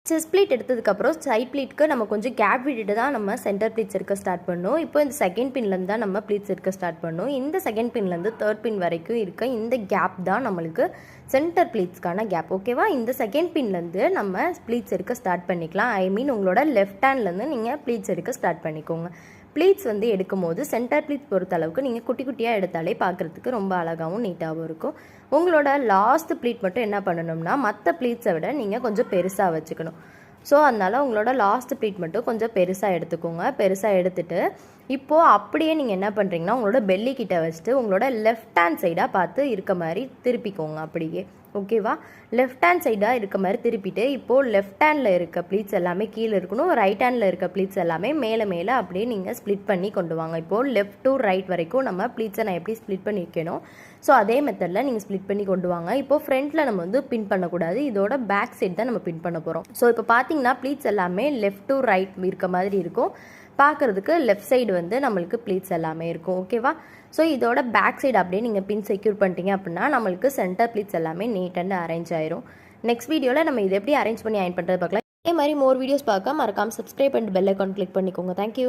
Chest pleat எடுத்ததுக்கப்புறம் side ப்ளீட்க்கு நம்ம கொஞ்சம் கேப் விட்டுட்டு தான் நம்ம சென்டர் ப்ளீட்ஸ் எடுக்க ஸ்டார்ட் பண்ணணும். இப்போ இந்த செகண்ட் பின்லேருந்து தான் நம்ம ப்ளீட்ஸ் எடுக்க ஸ்டார்ட் பண்ணணும். இந்த செகண்ட் பின்லேருந்து தேர்ட் பின் வரைக்கும் இருக்க இந்த கேப் தான் நம்மளுக்கு சென்டர் ப்ளீட்ஸ்க்கான கேப். ஓகேவா? இந்த செகண்ட் பின்லேருந்து நம்ம ப்ளீட்ஸ் எடுக்க ஸ்டார்ட் பண்ணிக்கலாம். ஐ மீன் உங்களோட லெஃப்ட் ஹேண்ட்லேருந்து நீங்கள் ப்ளீட்ஸ் எடுக்க ஸ்டார்ட் பண்ணிக்கோங்க. ப்ளீட்ஸ் எடுக்கும் போது சென்டர் ப்ளீட்ஸ் பொறுத்த அளவுக்கு நீங்கள் குட்டி குட்டியாக எடுத்தாலே பார்க்குறதுக்கு ரொம்ப அழகாகவும் நீட்டாகவும் இருக்கும். உங்களோட லாஸ்ட் ப்ளீட் மட்டும் என்ன பண்ணணும்னா மற்ற ப்ளீட்ஸை விட நீங்கள் கொஞ்சம் பெருசாக வச்சுக்கணும். ஸோ அதனால் உங்களோட லாஸ்ட் ப்ளீட் மட்டும் கொஞ்சம் பெருசாக எடுத்துக்கோங்க. பெருசாக எடுத்துகிட்டு இப்போது அப்படியே நீங்கள் என்ன பண்ணுறீங்கன்னா உங்களோட பெல்லி கிட்ட வச்சுட்டு உங்களோட லெஃப்ட் ஹேண்ட் சைடாக பார்த்து இருக்க மாதிரி திருப்பிக்கோங்க. அப்படியே ஓகேவா? லெஃப்ட் ஹேண்ட் சைடாக இருக்க மாதிரி திருப்பிட்டு இப்போது லெஃப்ட் ஹேண்டில் இருக்க ப்ளீட்ஸ் எல்லாமே கீழே இருக்கணும். ரைட் ஹேண்டில் இருக்க ப்ளீட்ஸ் எல்லாமே மேலே மேலே அப்படியே நீங்கள் ஸ்ப்ளிட் பண்ணி கொண்டு வாங்க. இப்போது லெஃப்ட் டு ரைட் வரைக்கும் நம்ம ப்ளீட்ஸை நான் எப்படி ஸ்ப்ளிட் பண்ணி வைக்கணும், ஸோ அதே மெத்தடில் நீங்கள் ஸ்ப்ளிட் பண்ணி கொண்டு வாங்க. இப்போது ஃப்ரண்ட்டில் நம்ம பின் பண்ணக்கூடாது, இதோட பேக் சைட் தான் நம்ம பின் பண்ண போகிறோம். ஸோ இப்போ பார்த்தீங்கன்னா ப்ளீட்ஸ் எல்லாமே லெஃப்ட் டு ரைட் இருக்க மாதிரி இருக்கும். பார்க்குறதுக்கு லெஃப்ட் சைடு நம்மளுக்கு ப்ளீட்ஸ் எல்லாமே இருக்கும். ஓகேவா? ஸோ இதோட பேக் சைடு அப்படியே நீங்கள் பின் செக்யூர் பண்ணிட்டீங்க அப்படின்னா நம்மளுக்கு சென்டர் ப்ளீட்ஸ் எல்லாமே நீட் அண்ட் அரேஞ்ச் ஆயிரும். நெக்ஸ்ட் வீடியோவில் நம்ம இது எப்படி அரேஞ்ச் பண்ணி அயன் பண்ணுறது பார்க்கலாம். இதே மாதிரி மோர் வீடியோஸ் பார்க்க மறக்காமல் subscribe and bell icon click பண்ணிக்கோங்க. தேங்க்யூ.